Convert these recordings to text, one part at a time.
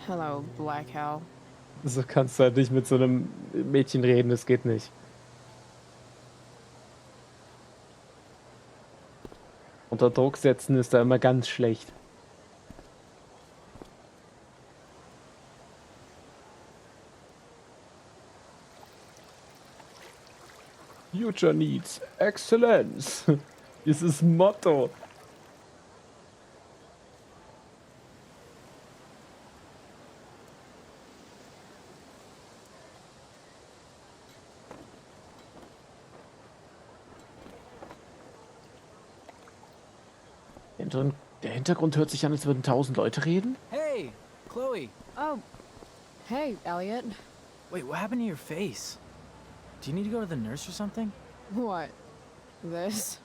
Hello, Black Hell. So kannst du halt nicht mit so einem Mädchen reden, das geht nicht. Unter Druck setzen ist da immer ganz schlecht. Future needs excellence. Dieses Motto. Der Hintergrund hört sich an, als würden 1000 Leute reden. Hey, Chloe. Oh, hey, Elliot. Wait, what happened to your face? Do you need to go to the nurse or something? What? This?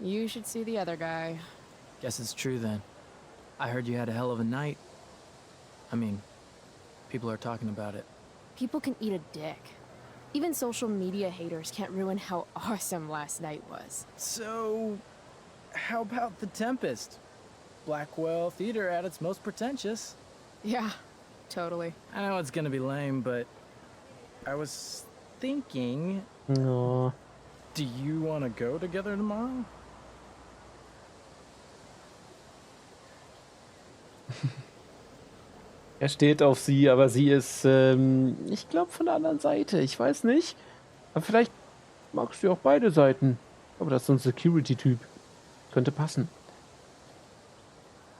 You should see the other guy. Guess it's true then. I heard you had a hell of a night. I mean, people are talking about it. People can eat a dick. Even social media haters can't ruin how awesome last night was. So, how about the Tempest? Blackwell Theater at its most pretentious. Yeah, totally. I know it's gonna be lame, but I was thinking, Oh. do you want to go together tomorrow? Er steht auf sie, aber sie ist, ich glaube, von der anderen Seite. Ich weiß nicht. Aber vielleicht magst du auch beide Seiten. Aber das ist so ein Security-Typ. Könnte passen.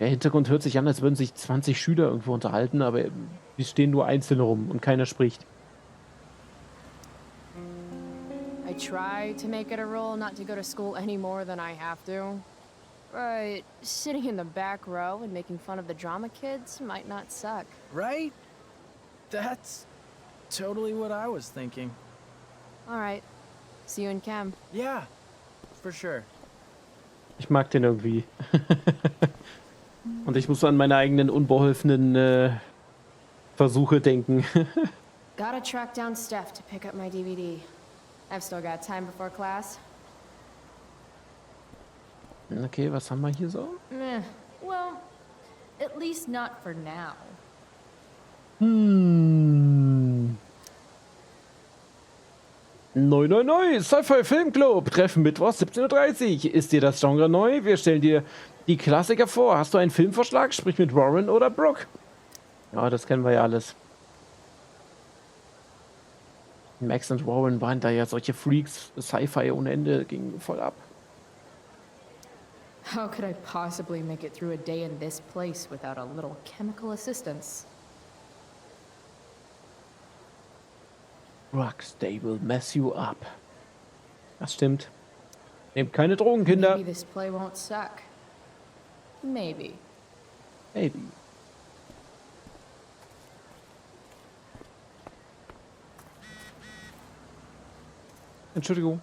Der Hintergrund hört sich an, als würden sich 20 Schüler irgendwo unterhalten, aber die stehen nur einzeln rum und keiner spricht. I try to make it a rule not to go to school any more than I have to. But sitting in the back row and making fun of the drama kids might not suck. Right? That's totally what I was thinking. All right. See you in chem. Yeah, for sure. Ich mag den irgendwie. Und ich muss an meine eigenen unbeholfenen Versuche denken. Gotta track down Steph to pick up my DVD. I've still got time before class. Okay, was haben wir hier so? Well, at least not for now. Neu, Sci-Fi Filmclub. Treffen Mittwoch 17:30 Uhr. Ist dir das Genre neu? Wir stellen dir die Klassiker vor. Hast du einen Filmvorschlag? Sprich mit Warren oder Brooke. Ja, das kennen wir ja alles. Max und Warren waren da ja solche Freaks. Sci-Fi ohne Ende ging voll ab. How could I possibly make it through a day in this place without a little chemical assistance? Drugs, they will mess you up. Das stimmt. Nehmt keine Drogen, Kinder. Maybe this play won't suck. Maybe. Maybe. Entschuldigung.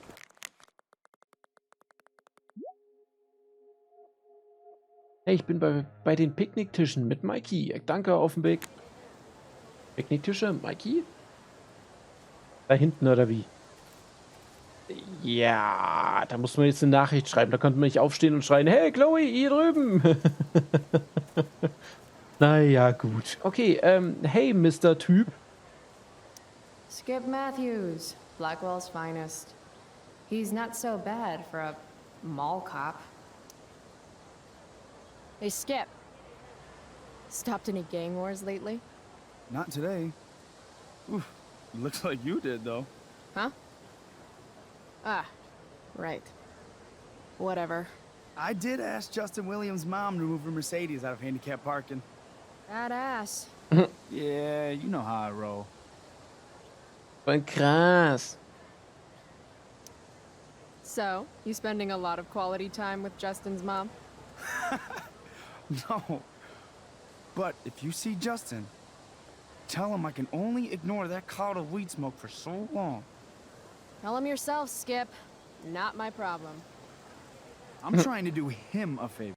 Hey, ich bin bei den Picknicktischen mit Mikey. Danke, auf dem Weg. Picknicktische, Mikey? Da hinten oder wie? Ja, da muss man jetzt eine Nachricht schreiben. Da könnte man nicht aufstehen und schreien, hey Chloe, hier drüben. Naja, gut. Okay, hey Mr. Typ. Skip Matthews, Blackwell's finest. He's not so bad for a mall cop. Hey, Skip. Stopped any gang wars lately? Not today. Oof, looks like you did, though. Huh? Ah, right. Whatever. I did ask Justin Williams' mom to move her Mercedes out of handicap parking. Badass. Yeah, you know how I roll. Voll krass. So, you spending a lot of quality time with Justin's mom? No. But if you see Justin, tell him I can only ignore that cloud of weed smoke for so long. Tell him yourself, Skip. Not my problem. I'm trying to do him a favor.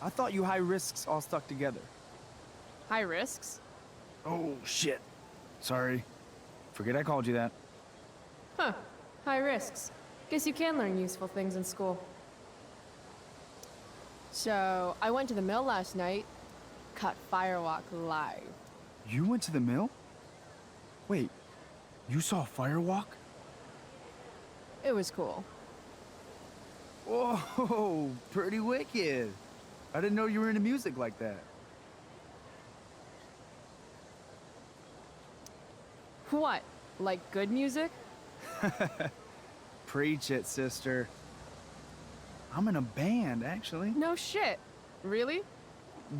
I thought you high risks all stuck together. High risks? Oh, shit. Sorry. Forget I called you that. Huh. High risks. Guess you can learn useful things in school. So, I went to the mill last night. caught Firewalk live. You went to the mill? Wait, you saw Firewalk? It was cool. Whoa, pretty wicked. I didn't know you were into music like that. What? Like good music? Preach it, sister. I'm in a band, actually. No shit. Really?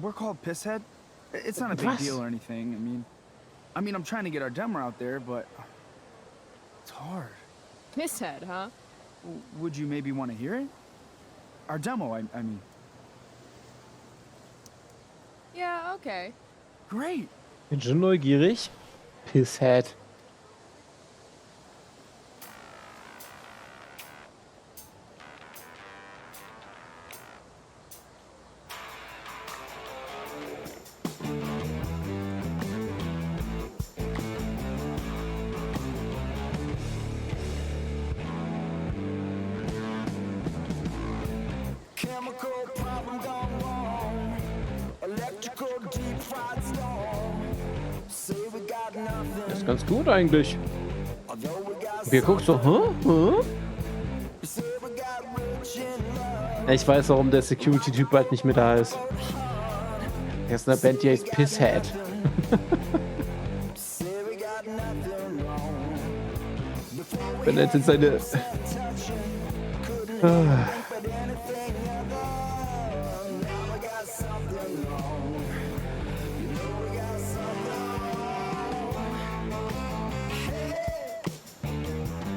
We're called Pisshead. It's not a big Was? deal or anything. I mean, I'm trying to get our demo out there, but it's hard. Pisshead, huh? Would you maybe want to hear it? Our demo, I mean. Yeah, okay. Great. Bin schon neugierig. Pisshead. Chemical problem gone wrong. Electrical deep fried storm. Say we got nothing. Ist ganz gut eigentlich. Although we got Wir gucken so, hä? say we got rich in love. Ja, ich weiß, warum der Security-Typ bald nicht mehr da ist. Er ist in einer Band, die heißt Pisshead. Say we got nothing wrong. Before we Wenn er jetzt in seine... touching, couldn't Ah. think but anything other. Now we got something wrong. You know we got something.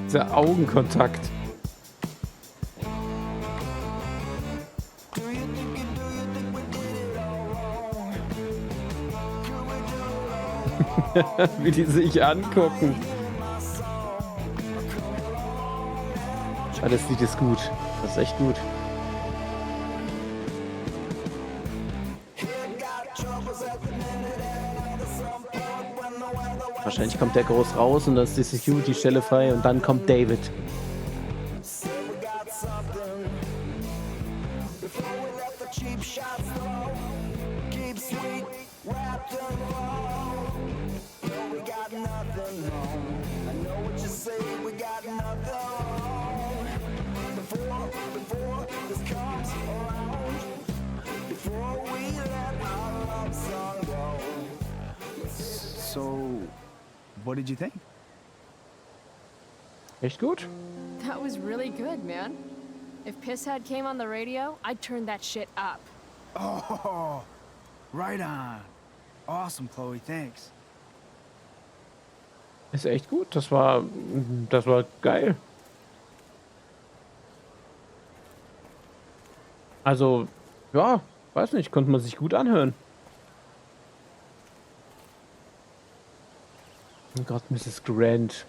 Dieser Augenkontakt. Do you think we did it all wrong? Could we do it all? Wie die sich angucken. Ah, das Lied ist gut. Das ist echt gut. Wahrscheinlich kommt der groß raus und dann ist die Security-Stelle frei und dann kommt David. Say we got something. Before we let the cheap shots flow. Keep sweet, wrapped and raw. No, we got nothing wrong. I know what you say, we got nothing wrong. Before this comes around. Before we let our love song go. So, what did you think? Echt gut. That was really good, man. If Pisshead came on the radio, I'd turn that shit up. Oh, right on. Awesome, Chloe, thanks. Ist echt gut. Das war geil. Also, ja, weiß nicht, konnte man sich gut anhören. Oh Gott, Mrs. Grant.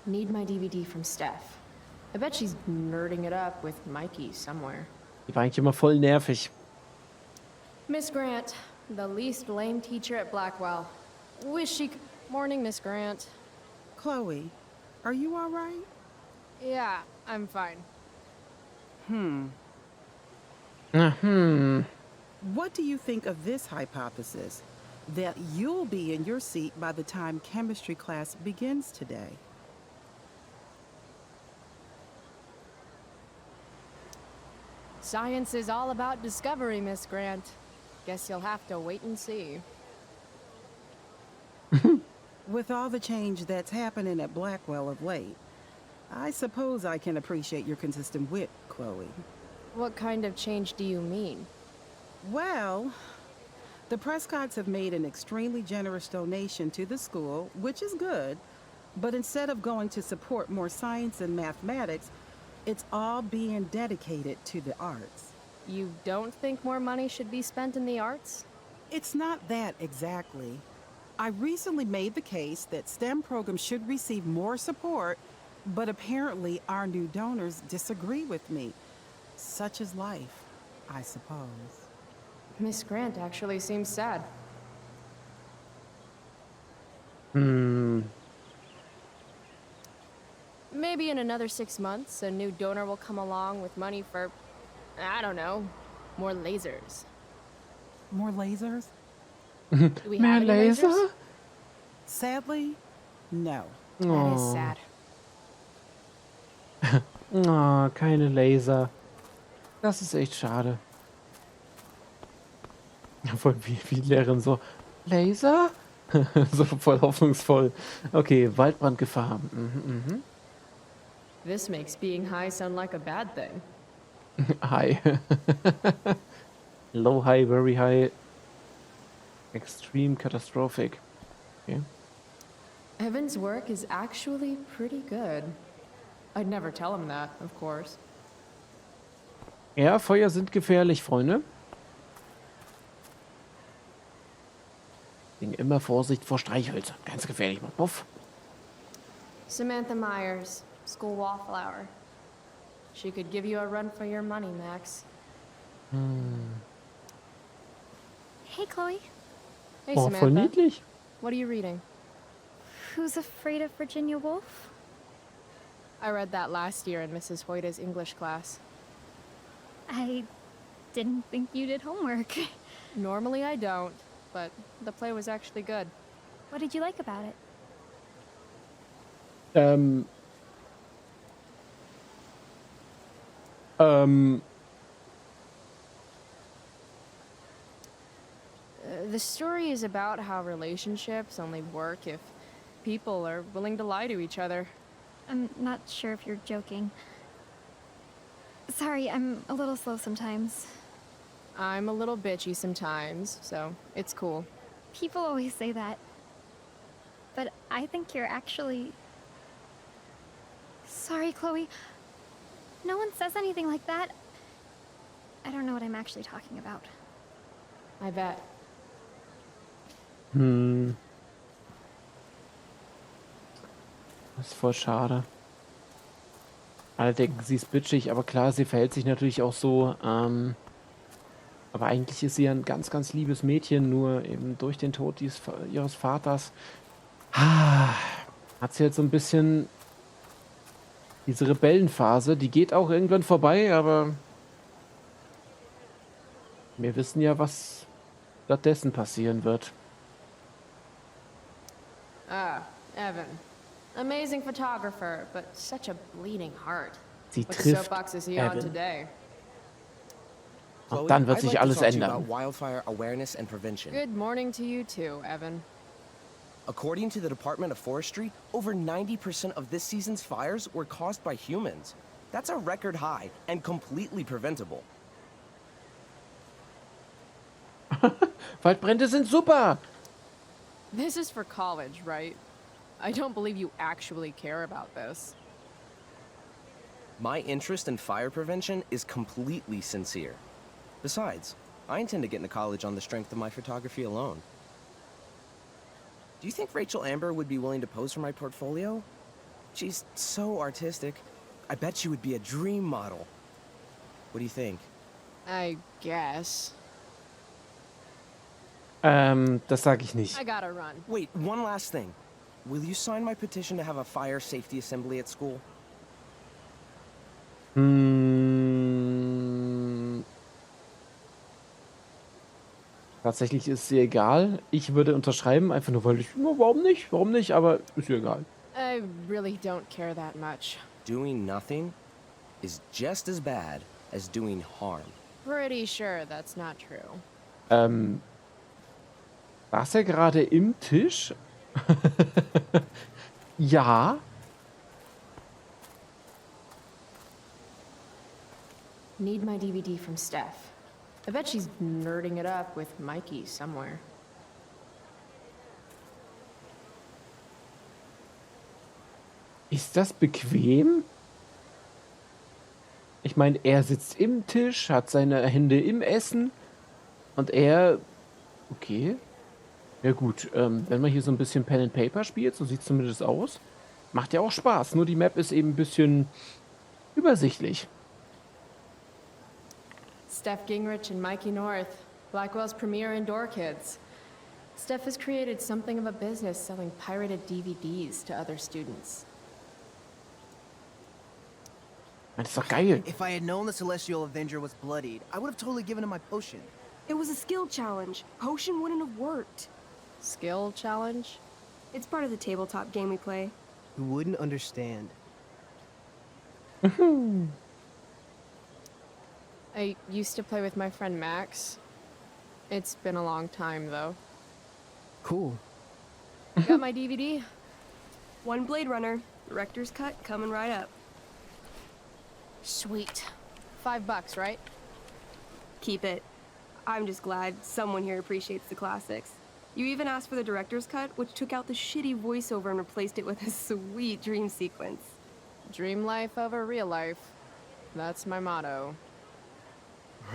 Need my DVD from Steph. I bet she's nerding it up with Mikey somewhere. Die war eigentlich immer voll nervig. Miss Grant, the least lame teacher at Blackwell. Wish she c- Morning, Miss Grant. Chloe, are you all right? Yeah, I'm fine. What do you think of this hypothesis? That you'll be in your seat by the time chemistry class begins today. Science is all about discovery, Miss Grant. Guess you'll have to wait and see. With all the change that's happening at Blackwell of late, I suppose I can appreciate your consistent wit, Chloe. What kind of change do you mean? Well, the Prescotts have made an extremely generous donation to the school, which is good, but instead of going to support more science and mathematics, it's all being dedicated to the arts. You don't think more money should be spent in the arts? It's not that exactly. I recently made the case that STEM programs should receive more support, but apparently our new donors disagree with me. Such is life, I suppose. Miss Grant actually seems sad. Maybe in another 6 months, a new donor will come along with money for, I don't know, more lasers. More lasers? Do we Mehr have any lasers? Laser? Sadly, no. That is Oh. sad. Oh, keine Laser. Das ist echt schade. Voll wie die Lehrerin so. Laser? So voll hoffnungsvoll. Okay, Waldbrandgefahr. Mhm. This makes being high sound like a bad thing. High. Low, high, very high. Extreme, catastrophic. Okay. Evan's work is actually pretty good. I'd never tell him that, of course. Ja, Feuer sind gefährlich, Freunde. Deswegen immer Vorsicht vor Streichhölzern. Ganz gefährlich. Puff. Samantha Myers, school wallflower. She could give you a run for your money, Max. Hey, Chloe. Hey, Oh, voll Samantha. niedlich. What are you reading? Who's Afraid of Virginia Woolf? I read that last year in Mrs. Hoyta's English class. I didn't think you did homework. Normally I don't, but the play was actually good. What did you like about it? Ähm. The story is about how relationships only work if people are willing to lie to each other. I'm not sure if you're joking. Sorry, I'm a little slow sometimes. I'm a little bitchy sometimes, so it's cool. People always say that. But I think you're actually... Sorry, Chloe. No one says anything like that. I don't know what I'm actually talking about. I bet. Das ist voll schade. Alle denken, sie ist bitchig, aber klar, sie verhält sich natürlich auch so. Aber eigentlich ist sie ja ein ganz, ganz liebes Mädchen, nur eben durch den Tod ihres Vaters hat sie jetzt so ein bisschen diese Rebellenphase. Die geht auch irgendwann vorbei, aber wir wissen ja, was stattdessen passieren wird. Ah, Evan. Amazing photographer, but such a bleeding heart. Sie What trifft soapbox is he on Evan. today? Und dann wird I'd sich like to alles talk to you ändern. about wildfire awareness and prevention. Good morning to you too, Evan. According to the Department of Forestry, over 90% of this season's fires were caused by humans. That's a record high and completely preventable. Waldbrände sind super! This is for college, right? I don't believe you actually care about this. My interest in fire prevention is completely sincere. Besides, I intend to get into college on the strength of my photography alone. Do you think Rachel Amber would be willing to pose for my portfolio? She's so artistic. I bet she would be a dream model. What do you think? I guess. Das sage ich nicht. I gotta run. Wait, one last thing. Will you sign my petition to have a fire safety assembly at school? Tatsächlich ist sie egal. Ich würde unterschreiben, einfach nur weil ich... No, warum nicht? Warum nicht? Aber ist ihr egal. I really don't care that much. Doing nothing is just as bad as doing harm. Pretty sure that's not true. Saß er gerade im Tisch? Ja. Need my DVD from Steph. I bet she's nerding it up with Mikey somewhere. Ist das bequem? Ich meine, er sitzt im Tisch, hat seine Hände im Essen und er... Okay. Ja gut, wenn man hier so ein bisschen Pen and Paper spielt, so sieht es zumindest aus, macht ja auch Spaß. Nur die Map ist eben ein bisschen übersichtlich. Steph Gingrich and Mikey North, Blackwell's premier indoor kids. Steph has created something of a business selling pirated DVDs to other students. Das ist doch geil. If I had known the Celestial Avenger was bloodied, I would have totally given him my potion. It was a skill challenge. Potion wouldn't have worked. Skill challenge? It's part of the tabletop game we play. You wouldn't understand. I used to play with my friend Max. It's been a long time, though. Cool. Got my DVD? One Blade Runner, director's cut coming right up. Sweet. $5, right? Keep it. I'm just glad someone here appreciates the classics. You even asked for the director's cut, which took out the shitty voiceover and replaced it with a sweet dream sequence. Dream life over real life. That's my motto.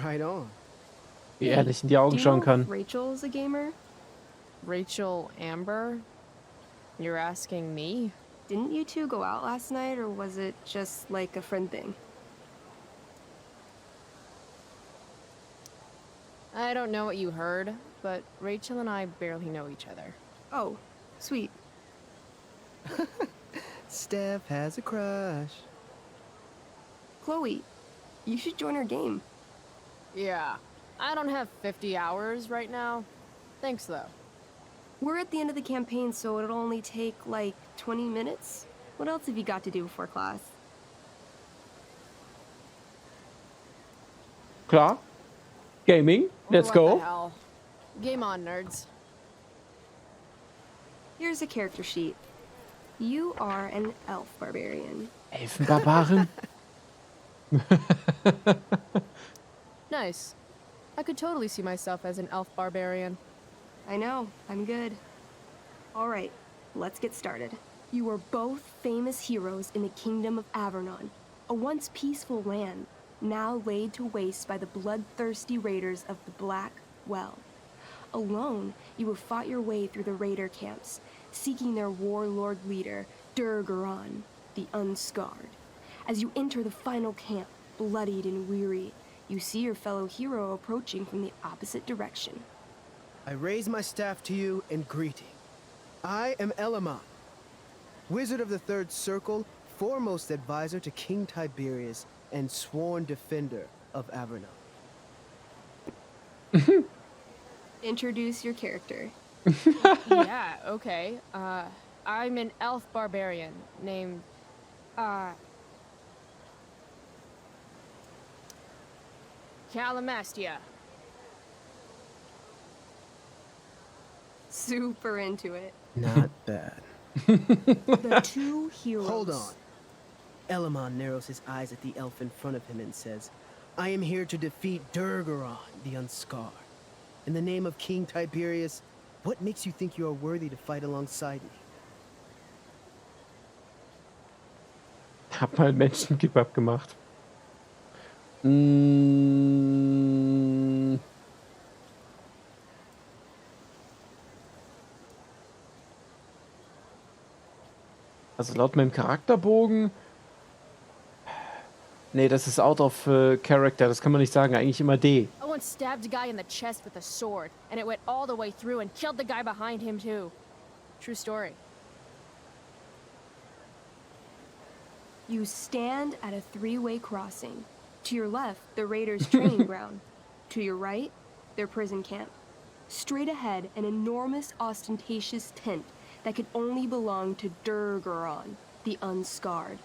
Right on. Wie ehrlich in die Augen Do you schauen know kann. if Rachel's a gamer? Rachel Amber? You're asking me? Didn't you two go out last night, or was it just like a friend thing? I don't know what you heard, but Rachel and I barely know each other. Oh, sweet. Steph has a crush. Chloe, you should join our game. Yeah. I don't have 50 hours right now. Thanks, though. We're at the end of the campaign, so it'll only take, like, 20 minutes. What else have you got to do before class? Klar. Gaming. Let's What go. the hell? Game on, nerds. Here's a character sheet. You are an elf barbarian. Elfenbarbaren? Nice. I could totally see myself as an elf barbarian. I know, I'm good. All right, let's get started. You are both famous heroes in the kingdom of Avernon, a once peaceful land, now laid to waste by the bloodthirsty raiders of the Black Well. Alone, you have fought your way through the raider camps, seeking their warlord leader, Durgaron, the Unscarred. As you enter the final camp, bloodied and weary, you see your fellow hero approaching from the opposite direction. I raise my staff to you in greeting. I am Elamon, Wizard of the Third Circle, foremost advisor to King Tiberius, and sworn defender of Avernon. Introduce your character. Yeah, okay. I'm an elf barbarian named, Calamastia. Super into it. Not bad. The two heroes. Hold on. Elamon narrows his eyes at the elf in front of him and says, I am here to defeat Durgaron, the Unscarred. In the name of King Tiberius, what makes you think you are worthy to fight alongside me? Hab mal Menschenkebab gemacht. Also laut meinem Charakterbogen. Nee, das ist out of character. Das kann man nicht sagen. Eigentlich immer D. I once stabbed a guy in the chest with a sword, and it went all the way through and killed the guy behind him, too. True story. You stand at a three-way crossing. To your left, the raiders' training ground. To your right, their prison camp. Straight ahead, an enormous, ostentatious tent that could only belong to Durgaron, the Unscarred.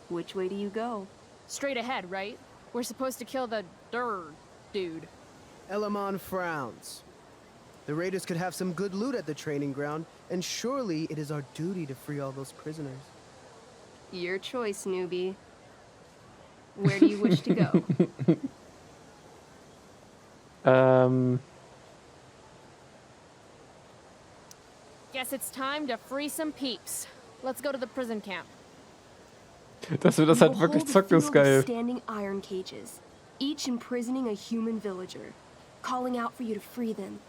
Which way do you go? Straight ahead, right? We're supposed to kill the dude. Elamon frowns. The raiders could have some good loot at the training ground, and surely it is our duty to free all those prisoners. Your choice, newbie. Where do you wish to go? Guess it's time to free some peeps. Let's go to the prison camp. Dass wir das halt You wirklich behold a zocken, ist field of geil. standing iron cages, each imprisoning a human villager, calling out for you to free them.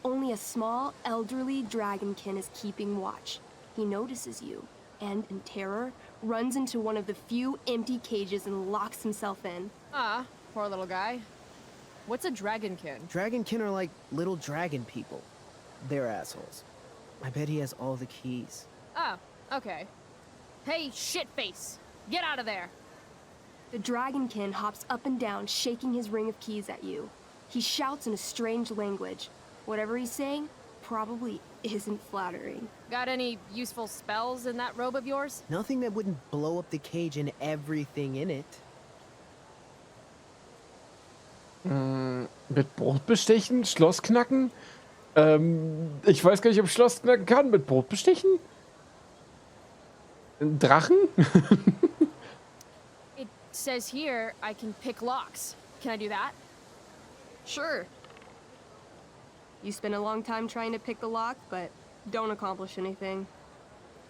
Only a small, elderly dragonkin is keeping watch. He notices you, and in terror, runs into one of the few empty cages and locks himself in. Ah, poor little guy. What's a dragonkin? Dragonkin are like little dragon people. They're assholes. I bet he has all the keys. Oh, okay. Hey, shitface! Get out of there! The dragonkin hops up and down, shaking his ring of keys at you. He shouts in a strange language. Whatever he's saying probably isn't flattering. Got any useful spells in that robe of yours? Nothing that wouldn't blow up the cage and everything in it. Mit Brot bestechen? Schloss knacken? Ich weiß gar nicht, ob ich Schloss knacken kann. Mit Brot bestechen? Drachen? It says here I can pick locks. Can I do that? Sure. You spend a long time trying to pick the lock, but don't accomplish anything.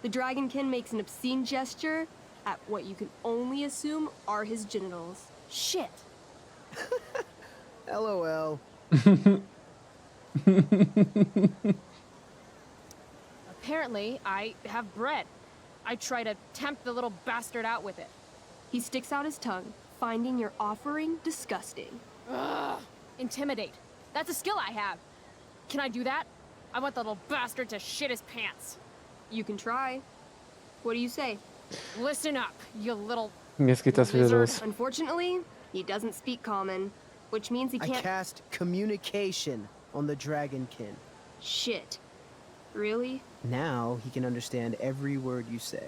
The dragonkin makes an obscene gesture at what you can only assume are his genitals. Shit. LOL. Apparently, I have bread. I try to tempt the little bastard out with it. He sticks out his tongue, finding your offering disgusting. Ugh. Intimidate. That's a skill I have. Can I do that? I want the little bastard to shit his pants. You can try. What do you say? Listen up, you little... Jetzt geht das wieder los. Unfortunately, he doesn't speak common, which means he I can't... cast communication on the dragonkin. Shit. Really? Now he can understand every word you say.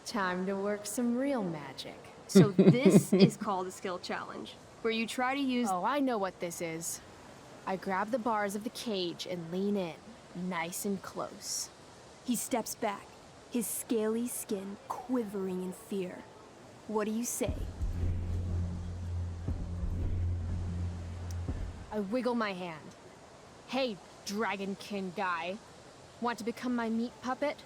Time to work some real magic. So this is called a skill challenge, where you try to use... Oh, I know what this is. I grab the bars of the cage and lean in, nice and close. He steps back, his scaly skin quivering in fear. What do you say? I wiggle my hand. Hey, dragonkin guy. Want to become my meat puppet?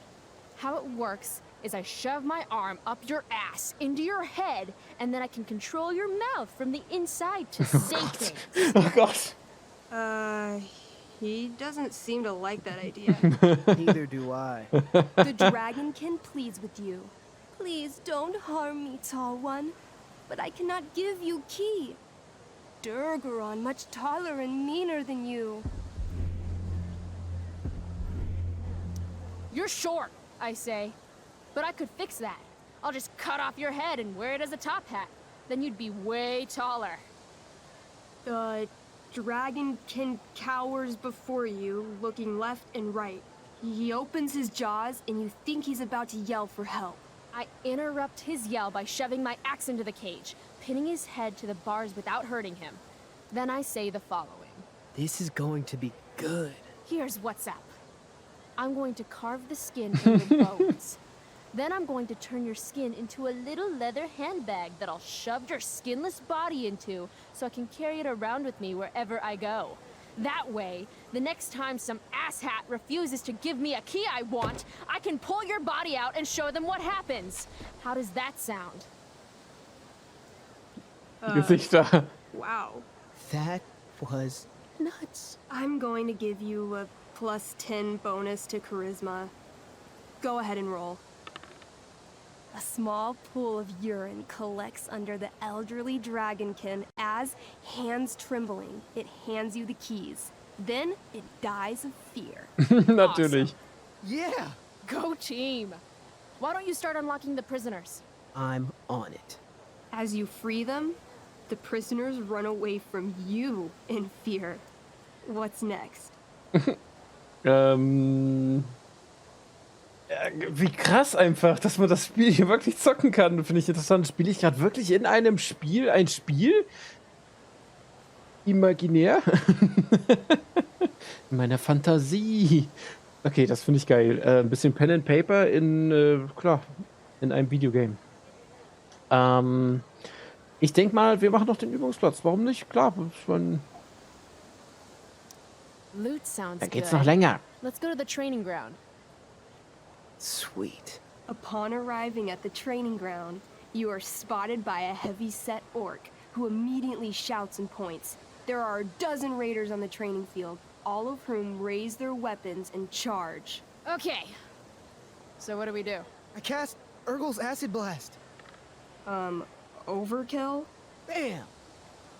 How it works is I shove my arm up your ass into your head, and then I can control your mouth from the inside to say things. Oh Gott. He doesn't seem to like that idea. Neither do I. The dragonkin pleads with you. Please don't harm me, tall one. But I cannot give you key. Durgaron much taller and meaner than you. You're short, I say. But I could fix that. I'll just cut off your head and wear it as a top hat. Then you'd be way taller. Dragonkin cowers before you, looking left and right. He opens his jaws, and you think he's about to yell for help. I interrupt his yell by shoving my axe into the cage, pinning his head to the bars without hurting him. Then I say the following. This is going to be good. Here's what's up. I'm going to carve the skin from your bones. Then I'm going to turn your skin into a little leather handbag that I'll shove your skinless body into so I can carry it around with me wherever I go. That way, the next time some asshat refuses to give me a key I want, I can pull your body out and show them what happens. How does that sound? Gesichter. Wow. That was nuts. I'm going to give you a +10 bonus to charisma. Go ahead and roll. A small pool of urine collects under the elderly dragonkin as, hands trembling, it hands you the keys. Then it dies of fear. Natürlich. Yeah. Go team! Why don't you start unlocking the prisoners? I'm on it. As you free them, the prisoners run away from you in fear. What's next? Wie krass einfach, dass man das Spiel hier wirklich zocken kann, finde ich interessant. Spiele ich gerade wirklich in einem Spiel ein Spiel? Imaginär? In meiner Fantasie. Okay, das finde ich geil. Ein bisschen Pen and Paper in, klar, in einem Videogame. Ich denke mal, wir machen noch den Übungsplatz. Warum nicht? Klar, Loot sounds da geht's good. noch länger. Let's go to the training ground. Sweet. Upon arriving at the training ground, you are spotted by a heavy-set orc who immediately shouts and points. There are a dozen raiders on the training field, all of whom raise their weapons and charge. Okay. So what do we do? I cast Urgel's Acid Blast. Overkill? Bam!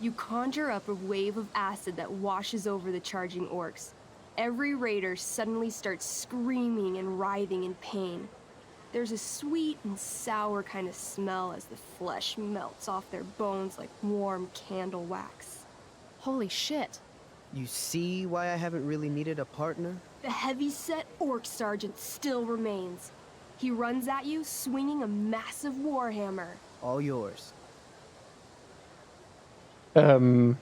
You conjure up a wave of acid that washes over the charging orcs. Every raider suddenly starts screaming and writhing in pain. There's a sweet and sour kind of smell as the flesh melts off their bones like warm candle wax. Holy shit. You see why I haven't really needed a partner? The heavy-set orc sergeant still remains. He runs at you swinging a massive warhammer. All yours. Wir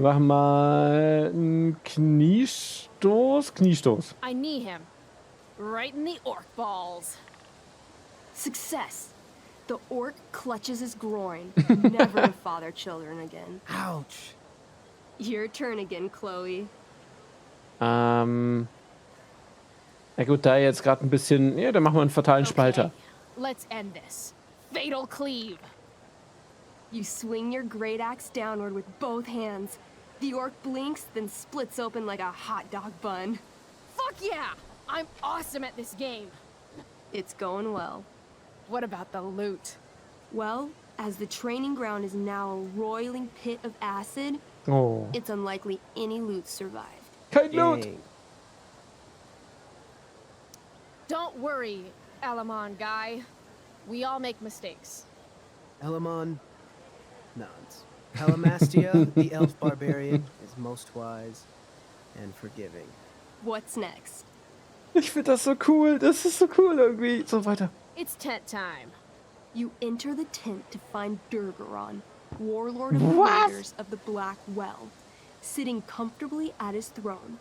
machen mal einen Kniestoß. Kniestoß. I knee him. Right in the orc balls. Success. The orc clutches his groin, never to father children again. Ouch. Your turn again, Chloe. Na gut, da jetzt gerade ein bisschen... Ja, dann machen wir einen fatalen Spalter. Let's end this. Fatal cleave. You swing your great axe downward with both hands. The orc blinks, then splits open like a hot dog bun. Fuck yeah! I'm awesome at this game. It's going well. What about the loot? Well, as the training ground is now a roiling pit of acid, Oh. it's unlikely any loot survived. Kein Loot! Dang. Don't worry, Alamon guy. We all make mistakes. Elamon nods. Calamastia, the elf barbarian, is most wise and forgiving. What's next? Ich finde das so cool. Das ist so cool irgendwie. So, weiter. It's tent time. You enter the tent to find Durgaron, warlord of the What? Raiders of the Black Well, sitting comfortably at his throne.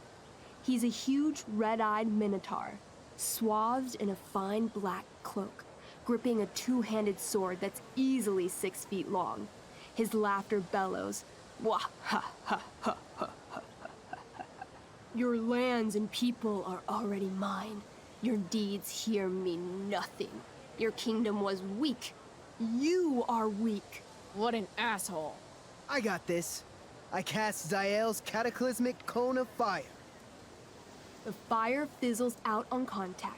He's a huge red-eyed minotaur, swathed in a fine black cloak, gripping a two-handed sword that's easily 6 feet long. His laughter bellows, wah ha ha ha ha ha ha. Your lands and people are already mine. Your deeds here mean nothing. Your kingdom was weak. You are weak. What an asshole. I got this. I cast Zael's cataclysmic cone of fire. The fire fizzles out on contact.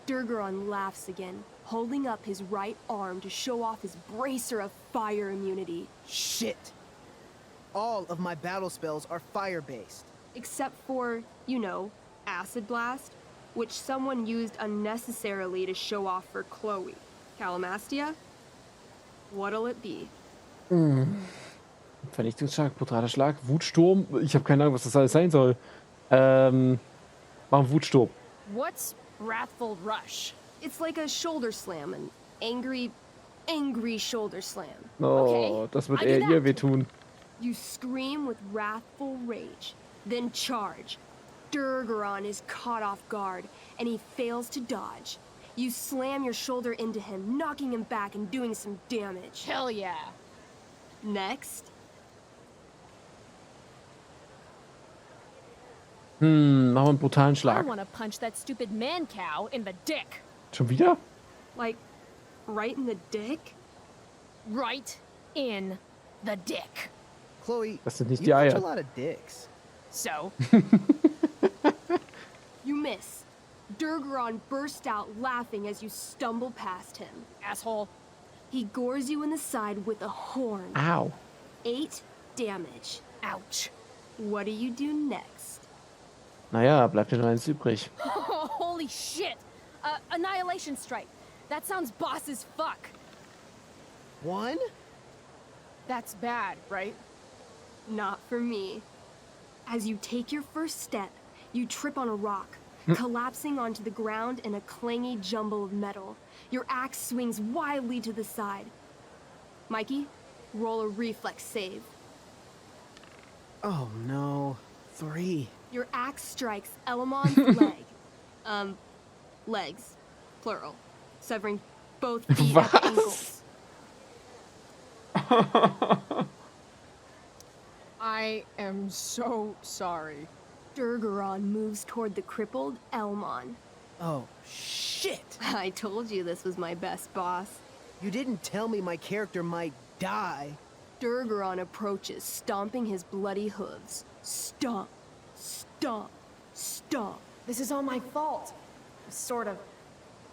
Durgaron laughs again, holding up his right arm to show off his bracer of fire immunity. Shit. All of my battle spells are fire-based. Except for, you know, Acid Blast, which someone used unnecessarily to show off for Chloe. Calamastia? What'll it be? Vernichtungsschlag, brutaler Schlag, Wutsturm. Ich habe keine Ahnung, was das alles sein soll. Machen Wutsturm. What's Wrathful Rush? It's like a shoulder slam, an angry shoulder slam. Oh, Okay, das wird I do eher ihr that. wehtun. You scream with wrathful rage, then charge. Durgaron is caught off guard, and he fails to dodge. You slam your shoulder into him, knocking him back and doing some damage. Hell yeah. Next, Machen wir einen brutalen I Schlag. want to punch that stupid man cow in the dick. Schon wieder? like, right in the dick? Right in the dick. Chloe, Das sind nicht you die punch Eier. a lot of dicks. So, You miss. Durgaron bursts out laughing as you stumble past him. asshole. He gores you in the side with a horn. Au. 8 damage. Ouch. What do you do next? Naja, bleibt ja nur eins übrig. Holy shit. Annihilation Strike. That sounds boss as fuck. One? That's bad, right? Not for me. As you take your first step, you trip on a rock, collapsing onto the ground in a clangy jumble of metal. Your axe swings wildly to the side. Mikey, roll a reflex save. Oh no. 3. Your axe strikes Elamon's leg. Legs. Plural. Severing both feet at the ankles. I am so sorry. Durgaron moves toward the crippled Elmon. Oh, shit! I told you this was my best boss. You didn't tell me my character might die. Durgaron approaches, stomping his bloody hooves. Stomp, stomp, stomp. This is all my fault. Sort of.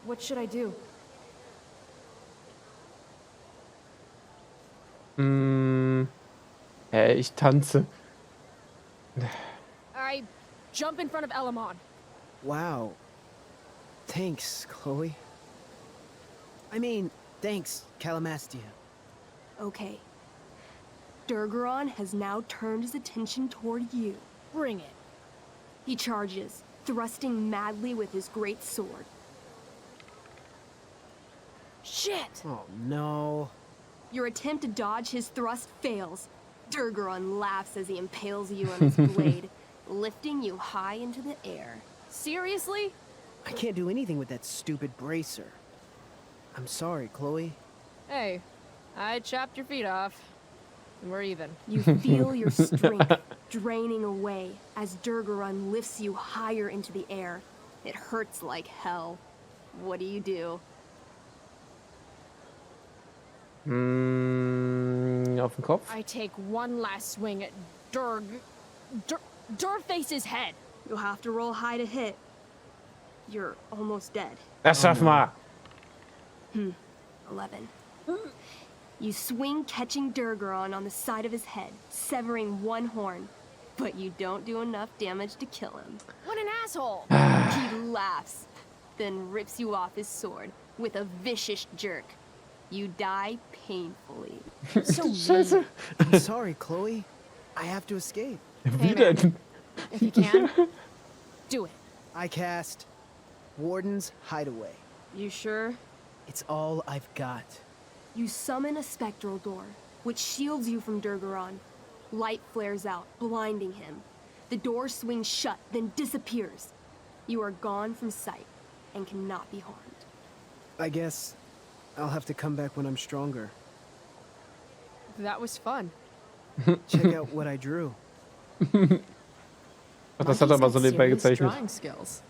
What should I do? Ich tanze. I jump in front of Elamon. Wow. Thanks, Chloe. I mean, thanks, Calamastia. Okay. Durgaron has now turned his attention toward you. Bring it. He charges, thrusting madly with his great sword. Shit! Oh no. Your attempt to dodge his thrust fails. Durgaron laughs as he impales you on his blade, lifting you high into the air. Seriously? I can't do anything with that stupid bracer. I'm sorry, Chloe. Hey, I chopped your feet off. We're even. You feel your strength draining away as Durgaron lifts you higher into the air. It hurts like hell. What do? Auf den Kopf. I take one last swing at Durface's head. You'll have to roll high to hit. You're almost dead. Das schaffen wir. 11. You swing, catching Durgaron on the side of his head, severing one horn. But you don't do enough damage to kill him. What an asshole! He laughs, then rips you off his sword with a vicious jerk. You die painfully. So Scheiße. mean. I'm sorry, Chloe. I have to escape. Wie man. denn? If you can, do it. I cast Warden's Hideaway. You sure? It's all I've got. You summon a spectral door, which shields you from Durgaron. Light flares out, blinding him. The door swings shut, then disappears. You are gone from sight and cannot be harmed. I guess I'll have to come back when I'm stronger. That was fun. Check out what I drew. Ach, das hat er mal so nebenbei gezeichnet. Drawing skills.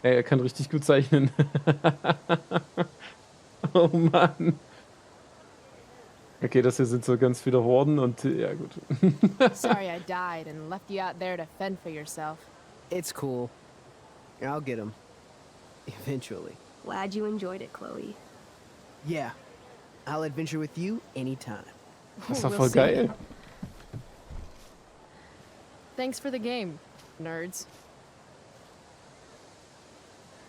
Ey, er kann richtig gut zeichnen. Oh Mann. Okay, das hier sind so ganz viele Horden und ja gut. Sorry I died and left you out there to fend for yourself. It's cool. I'll get him. Eventually. Glad you enjoyed it, Chloe. Yeah. I'll adventure with you anytime. Das ist doch We'll voll see. geil. Thanks for the game, nerds.